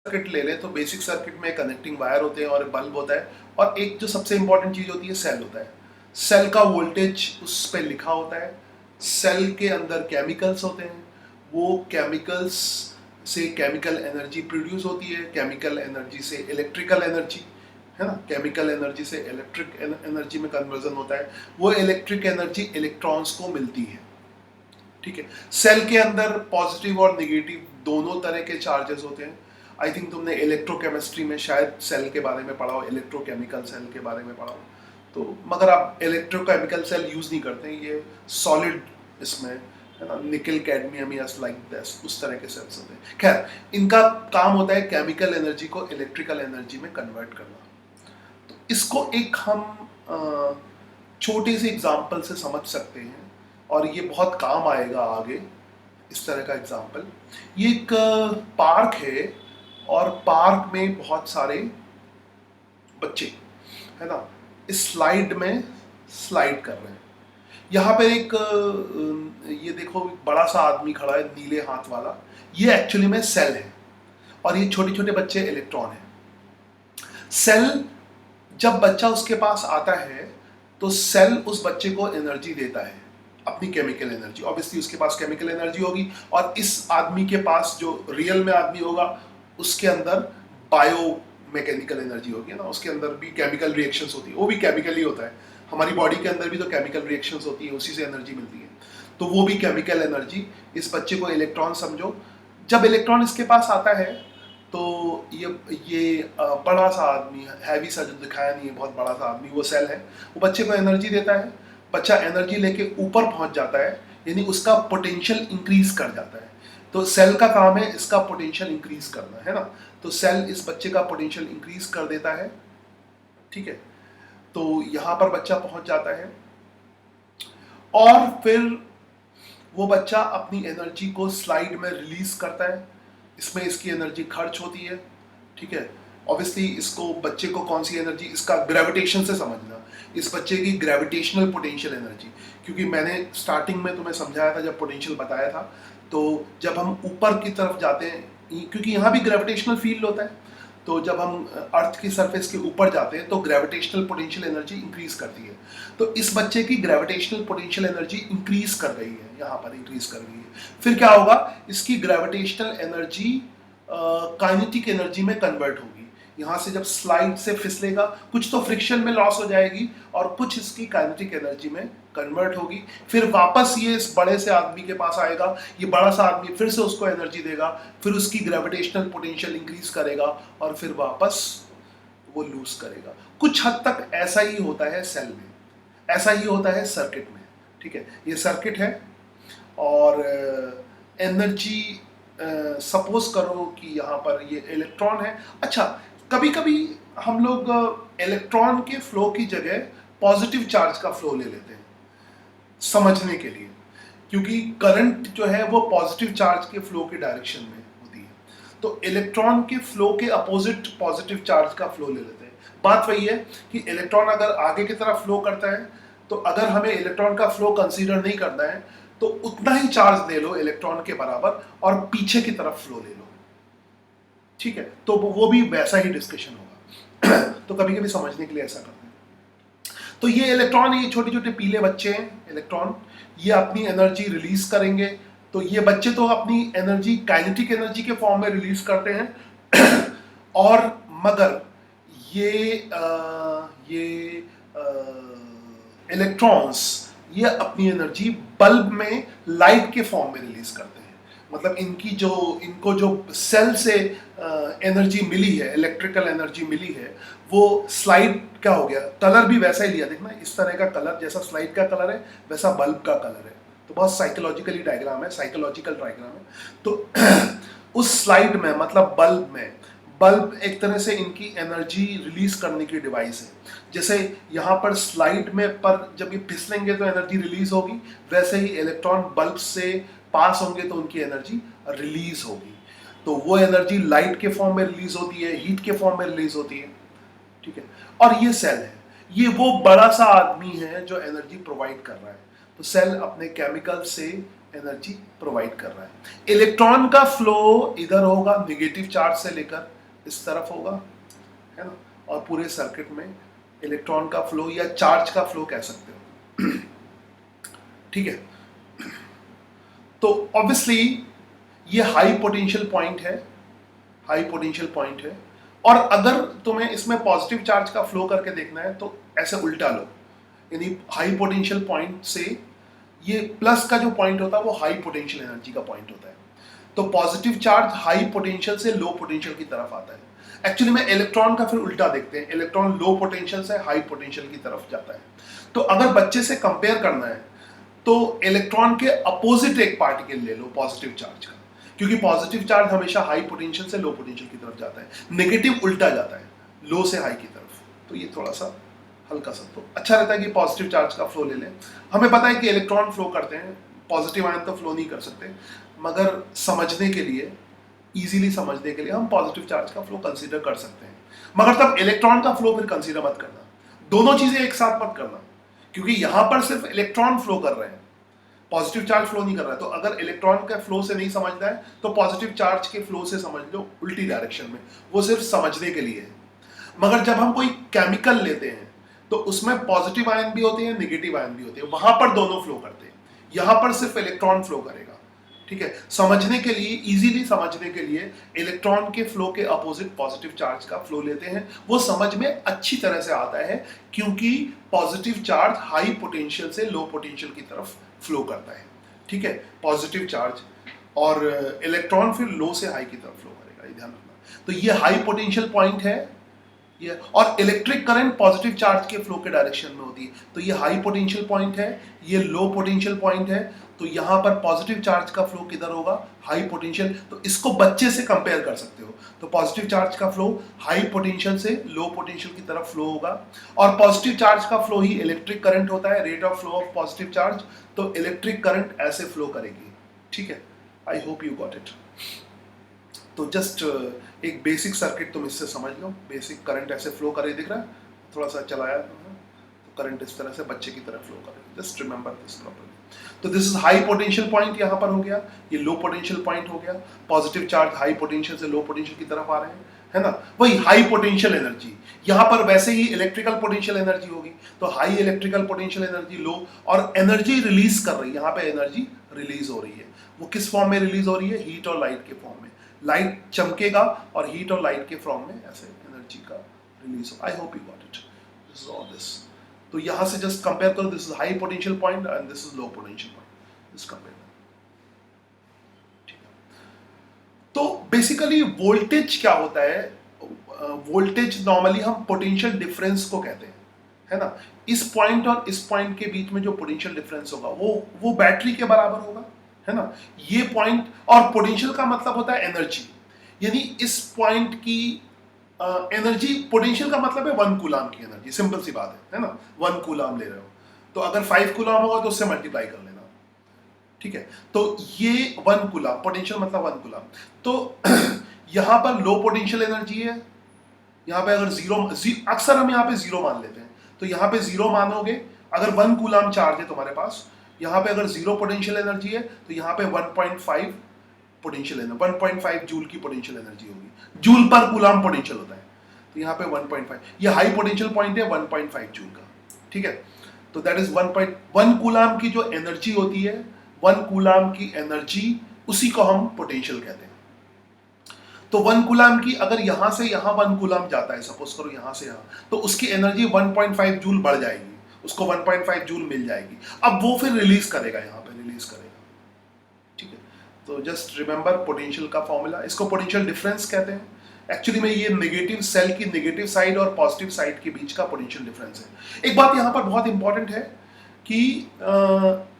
Circuit ले लें तो बेसिक सर्किट में कनेक्टिंग वायर होते हैं और बल्ब होता है, और एक जो सबसे इंपॉर्टेंट चीज होती है सेल होता है। सेल का वोल्टेज उस पर लिखा होता है। सेल के अंदर केमिकल्स होते हैं, वो केमिकल्स से केमिकल एनर्जी प्रोड्यूस होती है, केमिकल एनर्जी से इलेक्ट्रिकल एनर्जी, है ना, केमिकल एनर्जी से इलेक्ट्रिक एनर्जी में कन्वर्जन होता है। वो इलेक्ट्रिक एनर्जी इलेक्ट्रॉन्स को मिलती है। ठीक है, सेल के अंदर पॉजिटिव और नेगेटिव दोनों तरह के चार्जेस होते हैं। आई थिंक तुमने इलेक्ट्रोकेमिस्ट्री में शायद सेल के बारे में पढ़ा हो, इलेक्ट्रोकेमिकल सेल के बारे में पढ़ा हो, तो मगर आप इलेक्ट्रोकेमिकल सेल यूज नहीं करते हैं, ये सॉलिड इसमें, है ना, निकल कैडमियम या लाइक दिस, उस तरह के सेल्स होते हैं। खैर, इनका काम होता है केमिकल एनर्जी को इलेक्ट्रिकल एनर्जी में कन्वर्ट करना। तो इसको एक हम छोटे से एग्जाम्पल से समझ सकते हैं, और ये बहुत काम आएगा आगे। इस तरह का एग्जाम्पल, ये एक पार्क है, और पार्क में बहुत सारे बच्चे, है ना, इस स्लाइड में स्लाइड कर रहे हैं। यहाँ पे एक ये देखो बड़ा सा आदमी खड़ा है नीले हाथ वाला, ये एक्चुअली में सेल है, और ये छोटे छोटे बच्चे इलेक्ट्रॉन है। सेल, जब बच्चा उसके पास आता है तो सेल उस बच्चे को एनर्जी देता है, अपनी केमिकल एनर्जी। ऑब्वियसली उसके पास केमिकल एनर्जी होगी, और इस आदमी के पास जो रियल में आदमी होगा उसके अंदर बायो मैकेनिकल एनर्जी होगी ना, उसके अंदर भी केमिकल रिएक्शंस होती है, वो भी केमिकल ही होता है। हमारी बॉडी के अंदर भी तो केमिकल रिएक्शंस होती है, उसी से एनर्जी मिलती है। तो वो भी केमिकल एनर्जी, इस बच्चे को इलेक्ट्रॉन समझो। जब इलेक्ट्रॉन इसके पास आता है तो ये बड़ा सा आदमी, हैवी सा, जो दिखाया नहीं है, बहुत बड़ा सा आदमी, वो सेल है, वो बच्चे को एनर्जी देता है। बच्चा एनर्जी लेके ऊपर पहुंच जाता है, यानी उसका पोटेंशियल इंक्रीज कर जाता है। तो सेल का काम है इसका पोटेंशियल इंक्रीज करना, है ना। तो सेल इस बच्चे का पोटेंशियल इंक्रीज कर देता है। ठीक है, तो यहां पर बच्चा पहुंच जाता है, और फिर वो बच्चा अपनी एनर्जी को स्लाइड में रिलीज करता है। इसमें इसकी एनर्जी खर्च होती है। ठीक है, ऑब्वियसली इसको, बच्चे को कौन सी एनर्जी, इसका ग्रेविटेशन से समझना, इस बच्चे की ग्रेविटेशनल पोटेंशियल एनर्जी, क्योंकि मैंने स्टार्टिंग में तुम्हें समझाया था, जब पोटेंशियल बताया था, तो जब हम ऊपर की तरफ जाते हैं, क्योंकि यहाँ भी ग्रेविटेशनल फील्ड होता है, तो जब हम अर्थ की सरफेस के ऊपर जाते हैं तो ग्रेविटेशनल पोटेंशियल एनर्जी इंक्रीज करती है। तो इस बच्चे की ग्रेविटेशनल पोटेंशियल एनर्जी इंक्रीज कर रही है, यहाँ पर इंक्रीज कर रही है। फिर क्या होगा, इसकी ग्रेविटेशनल एनर्जी काइनेटिक एनर्जी में कन्वर्ट होगी। यहाँ से जब स्लाइड से फिसलेगा, कुछ तो फ्रिक्शन में लॉस हो जाएगी, और कुछ इसकी काइनेटिक एनर्जी में कन्वर्ट होगी। फिर वापस ये इस बड़े से आदमी के पास आएगा, ये बड़ा सा आदमी फिर से उसको एनर्जी देगा, फिर उसकी ग्रेविटेशनल पोटेंशियल इंक्रीज करेगा, और फिर वापस वो लूज करेगा। कुछ हद तक ऐसा ही होता है सेल में, ऐसा ही होता है सर्किट में। ठीक है, ये सर्किट है, और एनर्जी, सपोज करो कि यहाँ पर ये इलेक्ट्रॉन है। अच्छा, कभी कभी हम लोग इलेक्ट्रॉन के फ्लो की जगह पॉजिटिव चार्ज का फ्लो ले लेते हैं समझने के लिए, क्योंकि करंट जो है वो पॉजिटिव चार्ज के फ्लो के डायरेक्शन में होती है। तो इलेक्ट्रॉन के फ्लो के अपोजिट पॉजिटिव चार्ज का फ्लो ले लेते हैं। बात वही है कि इलेक्ट्रॉन अगर आगे की तरफ फ्लो करता है, तो अगर हमें इलेक्ट्रॉन का फ्लो कंसीडर नहीं करना है, तो उतना ही चार्ज ले लो इलेक्ट्रॉन के बराबर, और पीछे की तरफ फ्लो ले लो। ठीक है, तो वो भी वैसा ही डिस्कशन होगा। तो कभी कभी समझने के लिए ऐसा करते हैं। तो ये इलेक्ट्रॉन, ये छोटे छोटे पीले बच्चे हैं इलेक्ट्रॉन, ये अपनी एनर्जी रिलीज करेंगे। तो ये बच्चे तो अपनी एनर्जी काइनेटिक एनर्जी के फॉर्म में रिलीज करते हैं, और मगर ये इलेक्ट्रॉन्स, ये अपनी एनर्जी बल्ब में लाइट के फॉर्म में रिलीज करते हैं। मतलब इनको जो सेल से एनर्जी मिली है, इलेक्ट्रिकल एनर्जी मिली है, वो स्लाइड क्या हो गया, कलर भी वैसा ही लिया, देखना इस तरह का कलर, जैसा स्लाइड का कलर है वैसा बल्ब का कलर है। तो बहुत साइकोलॉजिकली डायग्राम है, साइकोलॉजिकल डायग्राम है। तो उस स्लाइड में, मतलब बल्ब एक तरह से इनकी एनर्जी रिलीज करने की डिवाइस है। जैसे यहाँ पर स्लाइड में पर जब ये फिसलेंगे तो एनर्जी रिलीज होगी, वैसे ही इलेक्ट्रॉन बल्ब से पास होंगे तो उनकी एनर्जी रिलीज होगी। तो वो एनर्जी लाइट के फॉर्म में रिलीज होती है, हीट के फॉर्म में रिलीज होती है। ठीक है, और ये सेल है, ये वो बड़ा सा आदमी है जो एनर्जी प्रोवाइड कर रहा है। तो सेल अपने केमिकल से एनर्जी प्रोवाइड कर रहा है। इलेक्ट्रॉन का फ्लो इधर होगा नेगेटिव चार्ज से लेकर, इस तरफ होगा, है ना, और पूरे सर्किट में इलेक्ट्रॉन का फ्लो या चार्ज का फ्लो कह सकते हो। ठीक है, तो ऑब्वियसली ये हाई पोटेंशियल पॉइंट है, हाई पोटेंशियल पॉइंट है। और अगर तुम्हें इसमें पॉजिटिव चार्ज का फ्लो करके देखना है तो ऐसे उल्टा लो, यानी हाई पोटेंशियल पॉइंट से ये प्लस का जो पॉइंट होता है वो हाई पोटेंशियल एनर्जी का पॉइंट होता है। तो पॉजिटिव चार्ज हाई पोटेंशियल से लो पोटेंशियल की तरफ आता है। एक्चुअली में इलेक्ट्रॉन का फिर उल्टा देखते हैं, इलेक्ट्रॉन लो पोटेंशियल से हाई पोटेंशियल की तरफ जाता है। तो अगर बच्चे से कंपेयर करना है तो इलेक्ट्रॉन के अपोजिट एक पार्टिकल ले लो पॉजिटिव चार्ज का, क्योंकि पॉजिटिव चार्ज हमेशा हाई पोटेंशियल से लो पोटेंशियल की तरफ जाता है, नेगेटिव उल्टा जाता है लो से हाई की तरफ। तो ये थोड़ा सा हल्का सा तो अच्छा रहता है कि पॉजिटिव चार्ज का फ्लो ले लें। हमें पता है कि इलेक्ट्रॉन फ्लो करते हैं, पॉजिटिव आयन तो फ्लो नहीं कर सकते, मगर समझने के लिए, इजीली समझने के लिए हम पॉजिटिव चार्ज का फ्लो कंसीडर कर सकते हैं। मगर तब इलेक्ट्रॉन का फ्लो फिर कंसीडर मत करना, दोनों चीजें एक साथ मत करना, क्योंकि यहां पर सिर्फ इलेक्ट्रॉन फ्लो कर रहे हैं, पॉजिटिव चार्ज फ्लो नहीं कर रहा है। तो अगर इलेक्ट्रॉन के फ्लो से नहीं समझना है तो पॉजिटिव चार्ज के फ्लो से समझ लो उल्टी डायरेक्शन में, वो सिर्फ समझने के लिए है। मगर जब हम कोई केमिकल लेते हैं तो उसमें पॉजिटिव आयन भी होते हैं, नेगेटिव आयन भी होते हैं, वहां पर दोनों फ्लो करते हैं, यहां पर सिर्फ इलेक्ट्रॉन फ्लो करेगा। ठीक है, समझने के लिए, इजीली समझने के लिए इलेक्ट्रॉन के फ्लो के अपोजिट पॉजिटिव चार्ज का फ्लो लेते हैं, वो समझ में अच्छी तरह से आता है, क्योंकि पॉजिटिव चार्ज हाई पोटेंशियल से लो पोटेंशियल की तरफ फ्लो करता है। ठीक है, पॉजिटिव चार्ज, और इलेक्ट्रॉन फिर लो से हाई की तरफ फ्लो करेगा, ये ध्यान रखना। तो ये हाई पोटेंशियल पॉइंट है ये, और इलेक्ट्रिक करंट पॉजिटिव चार्ज के फ्लो के डायरेक्शन में होती है। तो ये हाई पोटेंशियल पॉइंट है, ये लो पोटेंशियल पॉइंट है। तो यहां पर पॉजिटिव चार्ज का फ्लो किधर होगा, हाई पोटेंशियल। तो इसको बच्चे से कंपेयर कर सकते हो। तो पॉजिटिव चार्ज का फ्लो हाई पोटेंशियल से लो पोटेंशियल की तरफ फ्लो होगा, और पॉजिटिव चार्ज का फ्लो ही इलेक्ट्रिक करंट होता है, rate of flow of positive charge. तो इलेक्ट्रिक करंट ऐसे फ्लो करेगी। ठीक है, I hope you got it. तो जस्ट एक बेसिक सर्किट तुम इससे समझ लो, बेसिक करंट ऐसे फ्लो करे, दिख रहा है, थोड़ा सा चलाया तो करंट इस तरह से बच्चे की तरह फ्लो करे। Just remember this properly. तो this is high potential point यहां पर हो गया, ये लो पोटेंशियल पॉइंट हो गया। पॉजिटिव चार्ज हाई पोटेंशियल से लो पोटेंशियल की तरफ आ रहे हैं, है ना। वही हाई पोटेंशियल एनर्जी, यहां पर वैसे ही इलेक्ट्रिकल पोटेंशियल एनर्जी होगी, तो हाई इलेक्ट्रिकल पोटेंशियल एनर्जी, लो, और एनर्जी रिलीज कर रही है, यहां पे एनर्जी रिलीज हो रही है। वो किस फॉर्म में रिलीज हो रही है, हीट और लाइट के फॉर्म में। लाइट चमकेगा और हीट और लाइट के फॉर्म में ऐसे एनर्जी का रिलीज हो। आई hope you got it, this is all this. तो यहां से जस्ट कंपेयर करो, this is high potential point and this is low potential point, this compare. ठीक है, तो बेसिकली वोल्टेज क्या होता है, वोल्टेज नॉर्मली हम पोटेंशियल डिफरेंस को कहते हैं, है ना। इस पॉइंट और इस पॉइंट के बीच में जो पोटेंशियल डिफरेंस होगा वो बैटरी के बराबर होगा, है ना। ये पॉइंट, और पोटेंशियल का मतलब होता है एनर्जी, यानी इस पॉइंट की एनर्जी, पोटेंशियल का मतलब है 1 कूलाम की एनर्जी, सिंपल सी बात है ना। 1 कूलाम ले रहे हो तो अगर 5 कूलाम होगा तो उससे मल्टीप्लाई कर लेना। ठीक है, तो ये 1 कूलाम, पोटेंशियल मतलब 1 कूलाम। तो यहां पर लो पोटेंशियल एनर्जी है, यहां पे अगर जीरो, अक्सर हम यहां पे जीरो मान लेते हैं, तो यहां पे जीरो मानोगे। अगर 1 कूलाम चार्ज है तुम्हारे पास, यहां पे अगर जीरो पोटेंशियल एनर्जी है तो यहां पे 1.5 पोटेंशियल एनर्जी, 1.5 जूल की पोटेंशियल एनर्जी होगी, जूल पर कूलाम पोटेंशियल होता है। तो यहां पे 1.5, ये हाई पोटेंशियल पॉइंट है 1.5 जूल का। ठीक है, तो दैट इज 1.1 कूलाम की जो एनर्जी होती है, 1 कूलाम की एनर्जी, उसी को हम पोटेंशियल कहते हैं। तो 1 कूलाम की अगर यहां से यहां 1 कूलाम जाता है, सपोज करो यहां से यहां, तो उसकी एनर्जी 1.5 जूल बढ़ जाएगी, उसको 1.5 जूल मिल जाएगी। अब वो फिर रिलीज करेगा, यहां पे रिलीज करेगा। ठीक है, तो जस्ट रिमेंबर पोटेंशियल का फॉर्मूला, इसको पोटेंशियल डिफरेंस कहते हैं। एक्चुअली में ये नेगेटिव सेल की नेगेटिव साइड और पॉजिटिव साइड के बीच का पोटेंशियल डिफरेंस है। एक बात यहां पर बहुत इंपॉर्टेंट है कि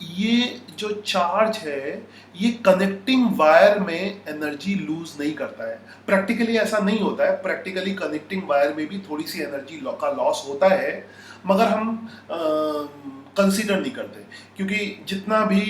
ये जो चार्ज है ये कनेक्टिंग वायर में एनर्जी लूज नहीं करता है। प्रैक्टिकली ऐसा नहीं होता है, प्रैक्टिकली कनेक्टिंग वायर में भी थोड़ी सी एनर्जी का लॉस होता है, मगर हम कंसीडर नहीं करते, क्योंकि जितना भी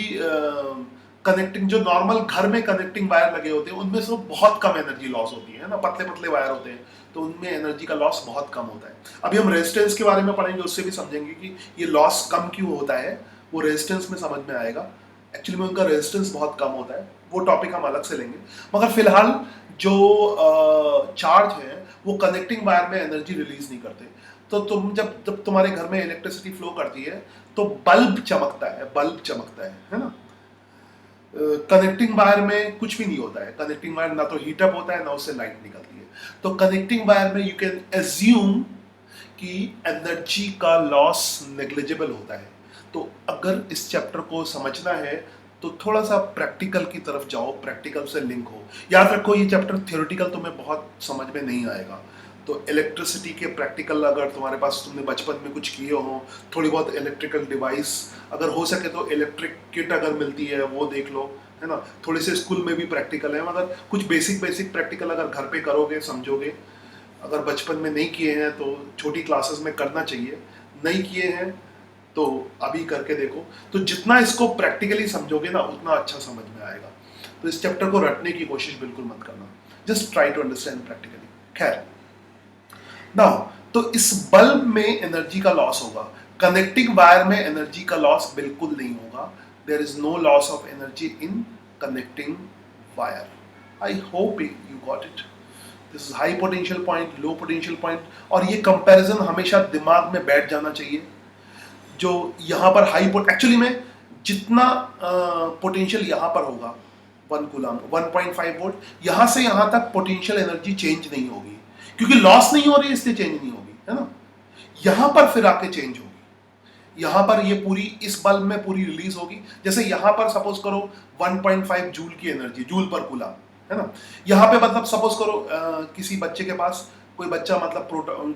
कनेक्टिंग, जो नॉर्मल घर में कनेक्टिंग वायर लगे होते हैं उनमें से बहुत कम एनर्जी लॉस होती है ना, पतले पतले वायर होते हैं, तो उनमें एनर्जी का लॉस बहुत कम होता है। अभी हम रेजिस्टेंस के बारे में पढ़ेंगे, उससे भी समझेंगे कि ये लॉस कम क्यों होता है, वो रेजिस्टेंस में समझ में आएगा। एक्चुअली में उनका रेजिस्टेंस बहुत कम होता है, वो टॉपिक हम अलग से लेंगे। मगर फिलहाल जो चार्ज है वो कनेक्टिंग वायर में एनर्जी रिलीज नहीं करते। तो तुम जब तुम्हारे घर में इलेक्ट्रिसिटी फ्लो करती है तो बल्ब चमकता है ना। कनेक्टिंग वायर में कुछ भी नहीं होता है। कनेक्टिंग वायर ना तो हीटअप होता है ना उससे लाइट निकलती है। तो कनेक्टिंग वायर में यू कैन एज्यूम कि एनर्जी का लॉस नेग्लिजिबल होता है। तो अगर इस चैप्टर को समझना है तो थोड़ा सा प्रैक्टिकल की तरफ जाओ, प्रैक्टिकल से लिंक हो। याद रखो ये चैप्टर थियोरेटिकल तुम्हें बहुत समझ में नहीं आएगा। तो इलेक्ट्रिसिटी के प्रैक्टिकल अगर तुम्हारे पास तुमने बचपन में कुछ किए हो, थोड़ी बहुत इलेक्ट्रिकल डिवाइस अगर हो सके तो इलेक्ट्रिक किट अगर मिलती है वो देख लो, है ना। थोड़े से स्कूल में भी प्रैक्टिकल है, मगर कुछ बेसिक प्रैक्टिकल अगर घर पे करोगे, समझोगे। अगर बचपन में नहीं किए हैं तो छोटी क्लासेस में करना चाहिए। नहीं किए हैं तो अभी करके देखो। तो जितना इसको प्रैक्टिकली समझोगे ना उतना अच्छा समझ में आएगा। तो इस चैप्टर को रटने की कोशिश बिल्कुल मत करना, just try to understand practically. खैर नाउ, तो इस बल्ब में एनर्जी का लॉस होगा, कनेक्टिंग वायर में एनर्जी का लॉस बिल्कुल नहीं होगा। There is no loss of energy in connecting wire. I hope you got it. This is high potential point, low potential point, और ये कंपैरिजन हमेशा दिमाग में बैठ जाना चाहिए। जो यहाँ पर हाई एक्चुअली में जितना पोटेंशियल यहाँ पर होगा 1 कूलम 1.5 वोल्ट, यहाँ से यहाँ तक पोटेंशियल एनर्जी चेंज नहीं होगी क्योंकि लॉस नहीं हो रही इसलिए चेंज नहीं होगी, है ना। यहाँ पर फिर आके चेंज होगी। यहाँ पर ये पूरी इस बल्ब में पूरी रिलीज होगी। जैसे यहाँ पर सपोज करो 1.5 जूल की एनर्जी, जूल पर कूलम, है ना। यहाँ पे मतलब सपोज करो किसी बच्चे के पास कोई बच्चा मतलब प्रोटॉन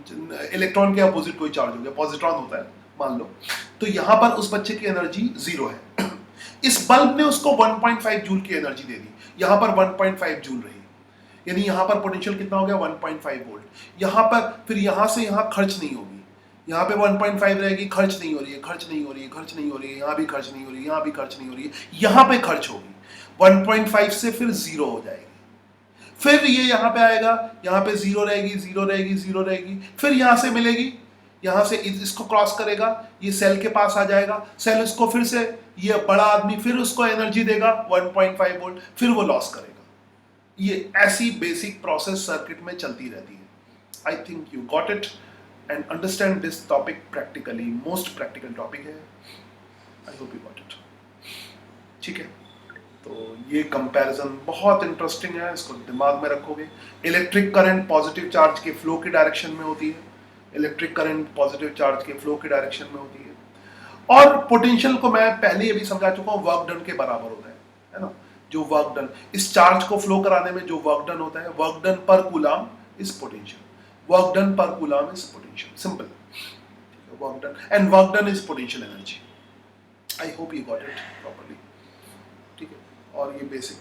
इलेक्ट्रॉन के अपोजिट कोई चार्ज हो गया, पॉजिट्रॉन होता है मान लो, तो यहाँ पर उस बच्चे की एनर्जी 0 है। इस बल्ब ने उसको 1.5 जूल की एनर्जी दे दी, यहाँ पर 1.5 जूल रही, यानी यहाँ पर पोटेंशियल कितना हो गया 1.5 वोल्ट। यहाँ पर फिर यहाँ से यहाँ खर्च नहीं होगी, यहाँ पे 1.5 रहेगी, खर्च नहीं हो रही है, खर्च नहीं हो रही है, खर्च नहीं हो रही है, यहाँ भी खर्च नहीं हो रही है, यहाँ भी खर्च नहीं हो रही है, यहाँ पे खर्च होगी। 1.5 से फिर 0 हो जाएगी, फिर ये यहाँ पे आएगा, यहाँ पे 0 रहेगी, 0 रहेगी, 0 रहेगी, फिर यहाँ से मिलेगी, यहाँ से इसको क्रॉस करेगा, ये सेल के पास आ जाएगा, सेल उसको फिर से ये बड़ा आदमी फिर उसको एनर्जी देगा 1.5 वोल्ट, फिर वो लॉस करेगा। ये ऐसी बेसिक प्रोसेस सर्किट में चलती रहती है। I think you got it and understand this topic practically, most practical topic है। I hope you got it. ठीक है, तो ये कंपैरिजन बहुत इंटरेस्टिंग है, इसको दिमाग में रखोगे। इलेक्ट्रिक करंट पॉजिटिव चार्ज के फ्लो की डायरेक्शन में होती है, इलेक्ट्रिक करंट पॉजिटिव चार्ज के फ्लो की डायरेक्शन में होती है। और पोटेंशियल को मैं पहले ये भी समझा चुका हूँ, वर्क डन के बराबर होता है ना। जो वर्क डन इस चार्ज को फ्लो कराने में जो वर्क डन होता है, work done per coulomb is potential, work done per coulomb is potential, simple. Work done and work done is potential energy. I hope you got it properly. ठीक है, और ये बेसिक